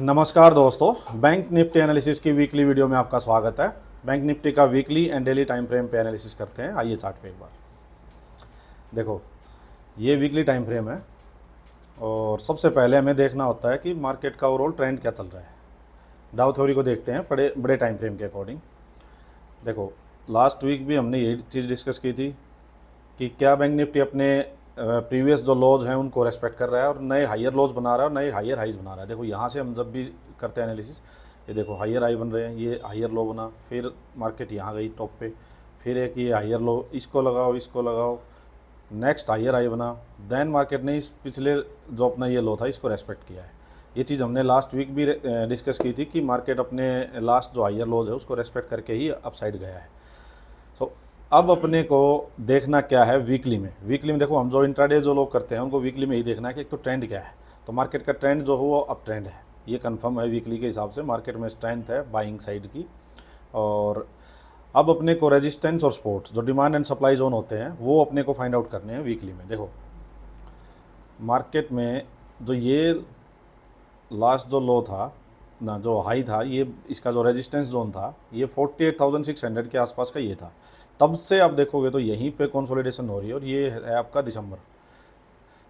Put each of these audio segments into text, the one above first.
नमस्कार दोस्तों, bank Nifty analysis की वीकली वीडियो में आपका स्वागत है। बैंक निफ्टी का weekly and daily time frame पे एनालिसिस करते हैं। आइए चार्ट पे एक बार देखो, ये वीकली टाइम फ्रेम है और सबसे पहले हमें देखना होता है कि मार्केट का ओवरऑल ट्रेंड क्या चल रहा है। डाउ थ्योरी को देखते हैं बड़े बड़े टाइम फ्रेम के अकॉर्डिंग। देखो, लास्ट वीक भी हमने यही चीज़ डिस्कस की थी कि क्या बैंक निफ्टी अपने प्रीवियस जो लॉज हैं उनको रेस्पेक्ट कर रहा है और नए हायर लॉज बना रहा है और नए हायर हाइज बना रहा है। देखो, यहाँ से हम जब भी करते हैं एनालिसिस, ये देखो हायर हाई बन रहे हैं, ये हायर लो बना, फिर मार्केट यहाँ गई टॉप पे, फिर एक ये हायर लो, इसको लगाओ, नेक्स्ट हायर हाई बना, देन मार्केट ने इस पिछले जो अपना ये लो था इसको रेस्पेक्ट किया है। ये चीज़ हमने लास्ट वीक भी डिस्कस की थी कि मार्केट अपने लास्ट जो हायर लोज है उसको रेस्पेक्ट करके ही अपसाइड गया है। सो अब अपने को देखना क्या है वीकली में। देखो, हम जो इंट्राडे जो लोग करते हैं उनको वीकली में ही देखना है कि एक तो ट्रेंड क्या है। तो मार्केट का ट्रेंड जो हो वो अप ट्रेंड है, ये कंफर्म है वीकली के हिसाब से। मार्केट में स्ट्रेंथ है बाइंग साइड की। और अब अपने को रेजिस्टेंस और सपोर्ट जो डिमांड एंड सप्लाई जोन होते हैं वो अपने को फाइंड आउट करने हैं वीकली में। देखो, मार्केट में जो ये लास्ट जो लो था ना, जो हाई था, ये इसका जो रेजिस्टेंस जोन था ये 48,600 के आसपास का ये था। तब से आप देखोगे तो यहीं पे कंसोलिडेशन हो रही है और ये है आपका दिसंबर।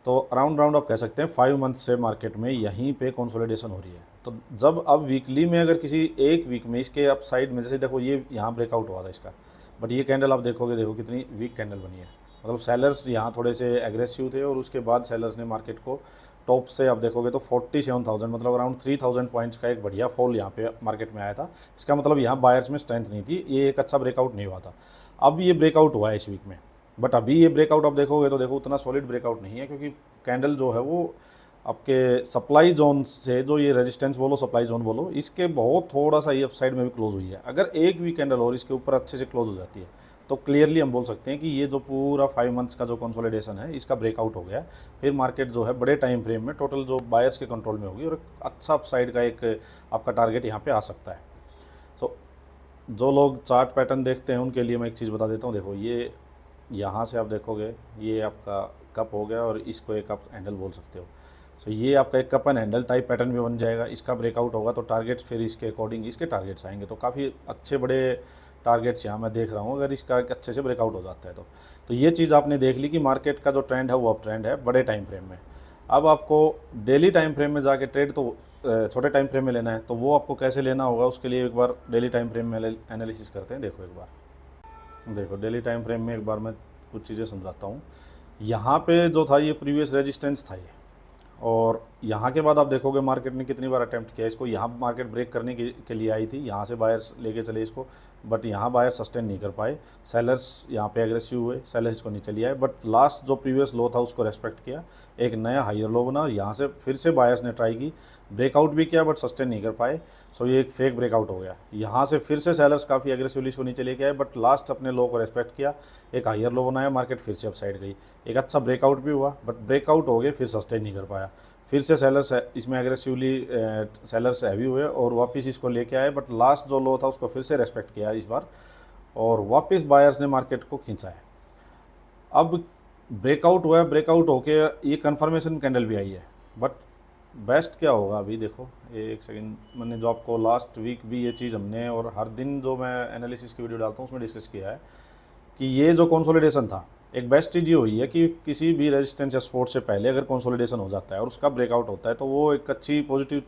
तो अराउंड आप कह सकते हैं 5 मंथ से मार्केट में यहीं पे कंसोलिडेशन हो रही है। तो जब अब वीकली में अगर किसी एक वीक में इसके अप साइड में, जैसे देखो ये यहाँ ब्रेकआउट हुआ था इसका, बट ये कैंडल आप देखोगे, देखो कितनी वीक कैंडल बनी है। मतलब सेलर्स यहाँ थोड़े से एग्रेसिव थे और उसके बाद सेलर्स ने मार्केट को टॉप से आप देखोगे तो 47,000 मतलब अराउंड 3,000 पॉइंट्स का एक बढ़िया फॉल यहाँ पे मार्केट में आया था। इसका मतलब यहाँ बायर्स में स्ट्रेंथ नहीं थी, ये एक अच्छा ब्रेकआउट नहीं हुआ था। अब ये ब्रेकआउट हुआ है इस वीक में, बट अभी ये ब्रेकआउट आप देखोगे तो देखो उतना सॉलिड ब्रेकआउट नहीं है, क्योंकि कैंडल जो है वो आपके सप्लाई जोन से, जो ये रेजिस्टेंस बोलो सप्लाई जोन बोलो, इसके बहुत थोड़ा सा ये अपसाइड में भी क्लोज हुई है। अगर एक भी कैंडल और इसके ऊपर अच्छे से क्लोज हो जाती है तो क्लियरली हम बोल सकते हैं कि ये जो पूरा 5 मंथ्स का जो कंसोलिडेशन है इसका ब्रेकआउट हो गया है। फिर मार्केट जो है बड़े टाइम फ्रेम में टोटल जो बायर्स के कंट्रोल में होगी और अच्छा अपसाइड का एक आपका टारगेट यहाँ पे आ सकता है। सो जो लोग चार्ट पैटर्न देखते हैं उनके लिए मैं एक चीज़ बता देता हूँ। देखो, ये यहाँ से आप देखोगे ये आपका कप हो गया और इसको एक आप हैंडल बोल सकते हो। सो ये आपका एक cup and handle type pattern भी बन जाएगा। इसका ब्रेकआउट होगा तो टारगेट्स फिर इसके अकॉर्डिंग इसके टारगेट्स आएंगे। तो काफ़ी अच्छे बड़े टारगेट्स यहाँ मैं देख रहा हूँ अगर इसका अच्छे से ब्रेकआउट हो जाता है तो ये चीज़ आपने देख ली कि मार्केट का जो ट्रेंड है वो अप ट्रेंड है बड़े टाइम फ्रेम में। अब आपको डेली टाइम फ्रेम में जाके ट्रेड तो छोटे टाइम फ्रेम में लेना है, तो वो आपको कैसे लेना होगा उसके लिए एक बार डेली टाइम फ्रेम में एनालिसिस करते हैं। देखो, एक बार देखो डेली टाइम फ्रेम में एक बार मैं कुछ चीज़ें समझाता हूँ। यहाँ पे जो था ये प्रीवियस रेजिस्टेंस था ये, और यहाँ के बाद आप देखोगे मार्केट ने कितनी बार अटेम्प्ट किया इसको। यहाँ मार्केट ब्रेक करने के लिए आई थी, यहाँ से बायर्स लेके चले इसको, बट यहाँ बायर्स सस्टेन नहीं कर पाए। सेलर्स यहाँ पे एग्रेसिव हुए, सेलर्स इसको नीचे ले आए, बट लास्ट जो प्रीवियस लो था उसको रेस्पेक्ट किया, एक नया हायर लो बना और यहाँ से फिर से बायर्स ने ट्राई की, ब्रेकआउट भी किया बट सस्टेन नहीं कर पाए। सो ये एक फेक ब्रेकआउट हो गया। यहाँ से फिर से सेलर्स काफ़ी एग्रेसिवली इसको नीचे लेके आए, बट लास्ट अपने लो को रेस्पेक्ट किया, एक हायर लो बनाया, मार्केट फिर से अपसाइड गई। एक अच्छा ब्रेकआउट भी हुआ बट ब्रेकआउट हो गए, फिर सस्टेन नहीं कर पाया। फिर से सेलर्स इसमें एग्रेसिवली सेलर्स हैवी हुए और वापस इसको लेके आए, बट लास्ट जो लो था उसको फिर से रेस्पेक्ट किया इस बार और वापस बायर्स ने मार्केट को खींचा है। अब ब्रेकआउट हुआ है, ब्रेकआउट होके ये कंफर्मेशन कैंडल भी आई है, बट बेस्ट क्या होगा अभी देखो। एक सेकंड, मैंने जो आपको लास्ट वीक भी ये चीज़ हमने और हर दिन जो मैं एनालिसिस की वीडियो डालता हूँ उसमें डिस्कस किया है कि ये जो कंसोलिडेशन था, एक बेस्ट चीज़ ये हुई है कि किसी भी रेजिस्टेंस या सपोर्ट से पहले अगर कंसोलिडेशन हो जाता है और उसका ब्रेकआउट होता है तो वो एक अच्छी पॉजिटिव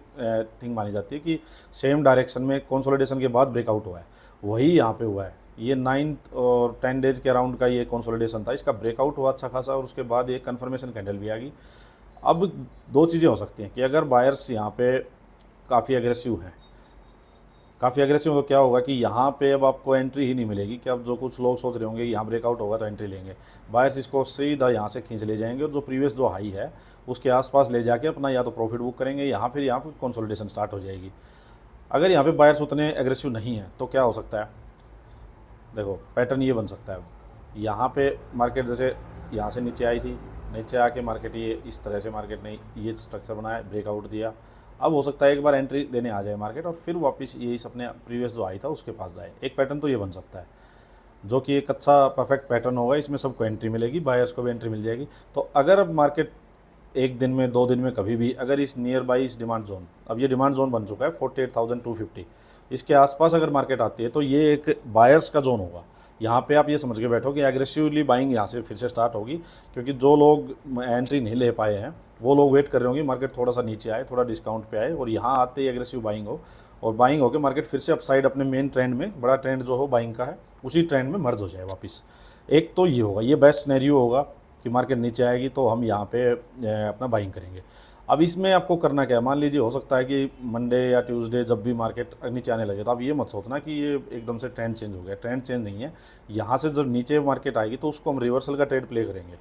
थिंग मानी जाती है कि सेम डायरेक्शन में कंसोलिडेशन के बाद ब्रेकआउट हुआ है। वही यहाँ पे हुआ है। ये 9 और 10 डेज के अराउंड का ये कंसोलिडेशन था, इसका ब्रेकआउट हुआ अच्छा खासा और उसके बाद ये कन्फर्मेशन कैंडल भी आ गई। अब दो चीज़ें हो सकती हैं कि अगर बायर्स यहाँ पे काफ़ी एग्रेसिव हैं, काफ़ी एग्रेसिव तो क्या होगा कि यहाँ पे अब आपको एंट्री ही नहीं मिलेगी। कि अब जो कुछ लोग सोच रहे होंगे यहाँ ब्रेकआउट होगा तो एंट्री लेंगे, बायर्स इसको सीधा यहाँ से खींच ले जाएंगे और जो प्रीवियस जो हाई है उसके आसपास ले जाके अपना या तो प्रॉफिट बुक करेंगे, यहाँ पे कंसोलिडेशन स्टार्ट हो जाएगी। अगर यहाँ पे बायर्स उतने एग्रेसिव नहीं है तो क्या हो सकता है, देखो पैटर्न ये बन सकता है। यहाँ पे मार्केट जैसे यहाँ से नीचे आई थी, नीचे आके मार्केट ये इस तरह से मार्केट ने ये स्ट्रक्चर बनाया, ब्रेकआउट दिया। अब हो सकता है एक बार एंट्री देने आ जाए मार्केट और फिर वापस ये इस अपने प्रीवियस जो आई था उसके पास जाए। एक पैटर्न तो ये बन सकता है जो कि एक अच्छा परफेक्ट पैटर्न होगा, इसमें सबको एंट्री मिलेगी, बायर्स को भी एंट्री मिल जाएगी। तो अगर अब मार्केट एक दिन में 2 दिन में कभी भी अगर इस नियर बाई इस डिमांड जोन, अब ये डिमांड जोन बन चुका है 48,250, इसके आसपास अगर मार्केट आती है तो ये एक बायर्स का जोन होगा। यहाँ पे आप ये समझ के बैठो कि एग्रेसिवली बाइंग यहाँ से फिर से स्टार्ट होगी, क्योंकि जो लोग एंट्री नहीं ले पाए हैं वो लोग वेट कर रहे होंगे मार्केट थोड़ा सा नीचे आए, थोड़ा डिस्काउंट पे आए, और यहाँ आते ही एग्रेसिव बाइंग हो, और बाइंग होकर मार्केट फिर से अपसाइड अपने मेन ट्रेंड में, बड़ा ट्रेंड जो हो बाइंग का है उसी ट्रेंड में मर्ज हो जाए वापस। एक तो ये होगा, ये बेस्ट सिनेरियो होगा कि मार्केट नीचे आएगी तो हम यहाँ पे अपना बाइंग करेंगे। अब इसमें आपको करना क्या है, मान लीजिए हो सकता है कि मंडे या ट्यूसडे जब भी मार्केट नीचे आने लगे तो आप ये मत सोचना कि ये एकदम से ट्रेंड चेंज हो गया, ट्रेंड चेंज नहीं है। यहाँ से जब नीचे मार्केट आएगी तो उसको हम रिवर्सल का ट्रेड प्ले करेंगे,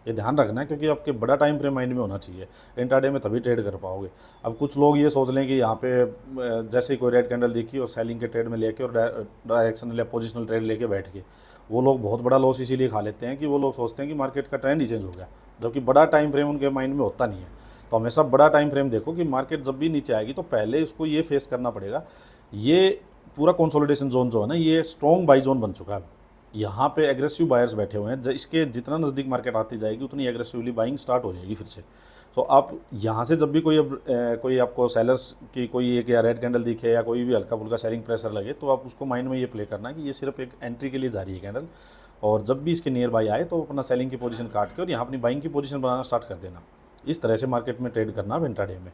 ये ध्यान रखना है, क्योंकि आपके बड़ा टाइम फ्रेम माइंड में होना चाहिए, इंट्राडे में तभी ट्रेड कर पाओगे। अब कुछ लोग ये सोच लें कि यहाँ पे जैसे ही कोई रेड कैंडल दिखी और सेलिंग के ट्रेड में लेके और डायरेक्शनल या पोजिशनल ट्रेड लेके बैठ के, वो लोग बहुत बड़ा लॉस इसीलिए खा लेते हैं कि वो लोग सोचते हैं कि मार्केट का ट्रेंड ही चेंज हो गया, जबकि बड़ा टाइम फ्रेम उनके माइंड में होता नहीं है। तो हमेशा बड़ा टाइम फ्रेम देखो कि मार्केट जब भी नीचे आएगी तो पहले इसको ये फेस करना पड़ेगा, ये पूरा कंसोलिडेशन जोन जो है ना, ये स्ट्रॉन्ग बाई जोन बन चुका है। यहाँ पे एग्रेसिव बायर्स बैठे हुए हैं, इसके जितना नज़दीक मार्केट आती जाएगी उतनी एग्रेसिवली बाइंग स्टार्ट हो जाएगी फिर से। तो आप यहाँ से जब भी कोई आपको सेलर्स की कोई एक या रेड कैंडल दिखे या कोई भी हल्का फुल्का सेलिंग प्रेशर लगे, तो आप उसको माइंड में ये प्ले करना कि ये सिर्फ एक एंट्री के लिए जा रही है कैंडल, और जब भी इसके नियर बाई आए तो अपना सेलिंग की पोजीशन काट के और यहाँ अपनी बाइंग की पोजीशन बनाना स्टार्ट कर देना। इस तरह से मार्केट में ट्रेड करना इंट्राडे में।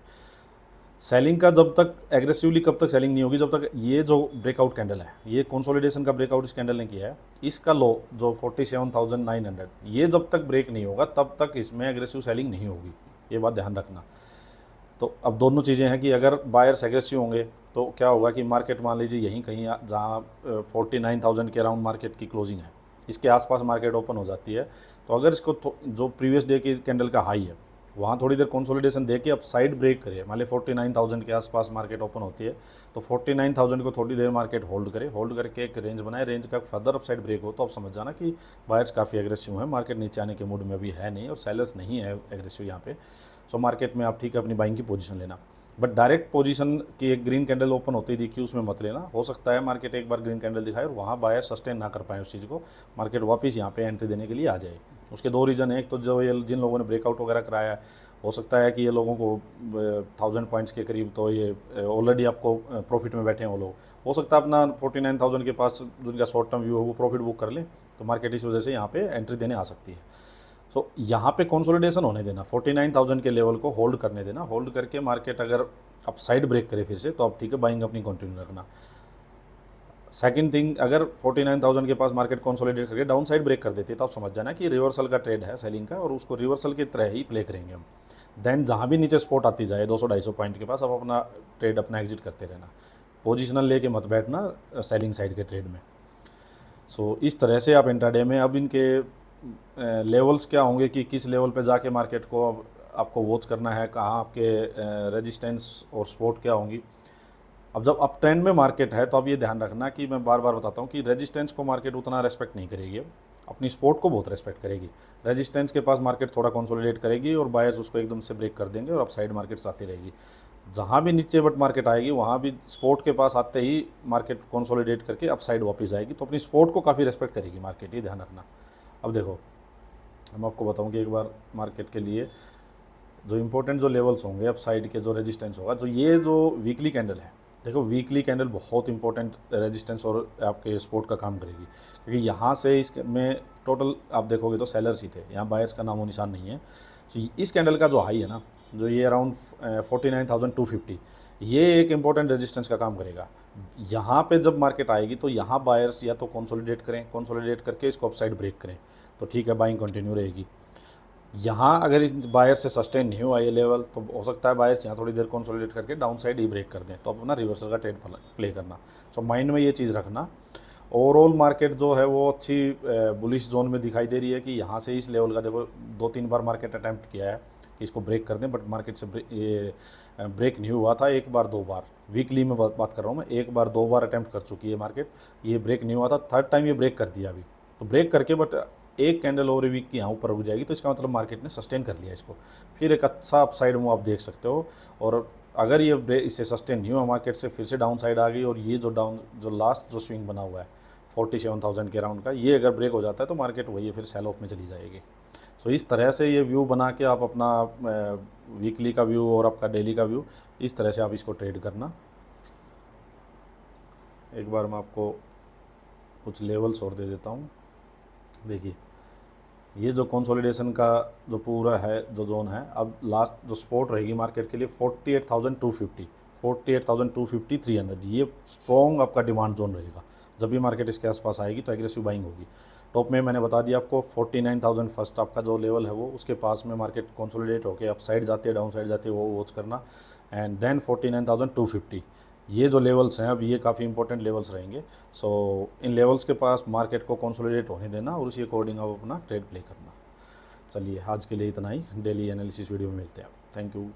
सेलिंग का जब तक एग्रेसिवली कब तक सेलिंग नहीं होगी, जब तक ये जो ब्रेकआउट कैंडल है, ये कंसोलिडेशन का ब्रेकआउट इस कैंडल ने किया है, इसका लो जो 47,900, ये जब तक ब्रेक नहीं होगा तब तक इसमें एग्रेसिव सेलिंग नहीं होगी, ये बात ध्यान रखना। तो अब दोनों चीज़ें हैं कि अगर बायर्स एग्रेसिव होंगे तो क्या होगा कि मार्केट मान लीजिए यहीं कहीं जहाँ 49,000 के अराउंड मार्केट की क्लोजिंग है, इसके आसपास मार्केट ओपन हो जाती है, तो अगर इसको जो प्रीवियस डे की कैंडल का हाई है वहाँ थोड़ी देर कंसोलिडेशन देके अब साइड ब्रेक करिए, मान ली 49,000 के आसपास मार्केट ओपन होती है, तो 49,000 को थोड़ी देर मार्केट होल्ड करे, होल्ड करके एक रेंज बनाए, रेंज का फर्दर अप साइड ब्रेक हो तो आप समझ जाना कि बायर्स काफ़ी एग्रेसिव है, मार्केट नीचे आने के मूड में भी है नहीं और सेलर्स नहीं है एग्रेसिव यहाँ पे। सो मार्केट में आप ठीक है अपनी बाइंग की पोजीशन लेना, बट डायरेक्ट पोजीशन की एक ग्रीन कैंडल ओपन होती दिखी उसमें मत लेना। हो सकता है मार्केट एक बार ग्रीन कैंडल दिखाए और वहाँ बायर सस्टेन ना कर पाए उस चीज़ को, मार्केट वापस यहाँ पे एंट्री देने के लिए आ जाए। उसके दो रीज़न है, एक तो जो ये जिन लोगों ने ब्रेकआउट वगैरह कराया है, हो सकता है कि ये लोगों को 1000 पॉइंट्स के करीब तो ये ऑलरेडी आपको प्रॉफिट में बैठे हैं वो लोग, हो सकता है अपना 49,000 के पास जिनका शॉर्ट टर्म व्यू हो वो प्रॉफिट बुक कर ले, तो मार्केट इस वजह से यहाँ पे एंट्री देने आ सकती है। सो यहाँ पे कंसोलिडेशन होने देना, 49,000 के लेवल को होल्ड करने देना, होल्ड करके मार्केट अगर अब साइड ब्रेक करे फिर से तो आप ठीक है बाइंग अपनी कंटिन्यू रखना। सेकंड थिंग, अगर 49,000 के पास मार्केट कंसोलिडेट करके डाउन साइड ब्रेक कर देती है तो आप समझ जाना कि रिवर्सल का ट्रेड है सेलिंग का, और उसको रिवर्सल की तरह ही प्ले करेंगे हम। देन जहाँ भी नीचे स्पॉट आती जाए 200-250 पॉइंट के पास, आप अपना ट्रेड अपना एग्जिट करते रहना, पोजिशनल लेके मत बैठना सेलिंग साइड के ट्रेड में। सो इस तरह से आप इंट्राडे में, अब इनके लेवल्स क्या होंगे कि किस लेवल पे जाके मार्केट को अब आपको वॉच करना है, कहाँ आपके रेजिस्टेंस और सपोर्ट क्या होंगी। अब जब अप ट्रेंड में मार्केट है तो अब ये ध्यान रखना कि मैं बार बार बताता हूँ कि रेजिस्टेंस को मार्केट उतना रेस्पेक्ट नहीं करेगी, अपनी सपोर्ट को बहुत रेस्पेक्ट करेगी। रेजिस्टेंस के पास मार्केट थोड़ा कंसोलिडेट करेगी और बायर्स उसको एकदम से ब्रेक कर देंगे और अप साइड मार्केट्स आती रहेगी। जहाँ भी नीचे बट मार्केट आएगी वहाँ भी सपोर्ट के पास आते ही मार्केट कंसोलिडेट करके अप साइड वापस आएगी, तो अपनी सपोर्ट को काफ़ी रेस्पेक्ट करेगी मार्केट, ये ध्यान रखना। अब देखो हम आपको बताऊँ कि एक बार मार्केट के लिए जो इंपॉर्टेंट जो लेवल्स होंगे अप साइड के, जो रेजिस्टेंस होगा, जो ये जो वीकली कैंडल है, देखो वीकली कैंडल बहुत इंपॉर्टेंट रेजिस्टेंस और आपके सपोर्ट का काम करेगी, क्योंकि यहाँ से इसमें टोटल आप देखोगे तो सेलर्स ही थे, यहाँ बायर्स का नामो निशान नहीं है। तो इस कैंडल का जो हाई है ना, जो ये अराउंड 49,250, ये एक इंपॉर्टेंट रेजिस्टेंस का काम करेगा। यहाँ पे जब मार्केट आएगी तो यहाँ बायर्स या तो कंसोलिडेट करें, कंसोलिडेट करके इसको अपसाइड ब्रेक करें तो ठीक है बाइंग कंटिन्यू रहेगी। यहाँ अगर इस बायर से सस्टेन नहीं हुआ ये लेवल तो हो सकता है बायर्स यहाँ थोड़ी देर कंसोलिडेट करके डाउन साइड ही ब्रेक कर दें, तो अपना रिवर्सल का ट्रेड प्ले करना। सो माइंड में ये चीज़ रखना। ओवरऑल मार्केट जो है वो अच्छी बुलिश जोन में दिखाई दे रही है कि यहाँ से इस लेवल का देखो 2-3 बार मार्केट अटैम्प्ट किया है कि इसको ब्रेक कर दें, बट मार्केट से ये ब्रेक नहीं हुआ था। 1-2 बार, वीकली में बात कर रहा हूँ मैं, 1-2 बार अटैम्प्ट कर चुकी है मार्केट, ये ब्रेक नहीं हुआ था, थर्ड टाइम ये ब्रेक कर दिया अभी। तो ब्रेक करके बट एक कैंडल ओवर वीक की यहाँ ऊपर रुक जाएगी, तो इसका मतलब मार्केट ने सस्टेन कर लिया इसको, फिर एक अच्छा अपसाइड मूव आप देख सकते हो। और अगर ये इससे सस्टेन नहीं हुआ मार्केट से फिर से डाउन साइड आ गई और ये जो लास्ट जो स्विंग बना हुआ है 47,000 के अराउंड का, ये अगर ब्रेक हो जाता है तो मार्केट वही फिर सेल ऑफ में चली जाएगी। सो इस तरह से ये व्यू बना के आप अपना वीकली का व्यू और आपका डेली का व्यू इस तरह से आप इसको ट्रेड करना। एक बार मैं आपको कुछ लेवल्स और दे देता हूँ। देखिए ये जो कंसोलिडेशन का जो पूरा है जो जोन है, अब लास्ट जो सपोर्ट रहेगी मार्केट के लिए 48,250, 48,250, 300, ये स्ट्रॉन्ग आपका डिमांड जोन रहेगा। जब भी मार्केट इसके आसपास आएगी तो एग्रेसिव बाइंग होगी। टॉप में मैंने बता दिया आपको 49,000 फर्स्ट आपका जो लेवल है वो, उसके पास में मार्केट कंसोलिडेट होकर अप साइड जाती है डाउन साइड जाती है वो वॉच करना। एंड देन 49,250, ये जो लेवल्स हैं अब ये काफ़ी इंपॉर्टेंट लेवल्स रहेंगे। सो इन लेवल्स के पास मार्केट को कंसोलिडेट होने देना और उसी अकॉर्डिंग आप अपना ट्रेड प्ले करना। चलिए आज के लिए इतना ही, डेली एनालिसिस वीडियो में मिलते हैं। Thank you.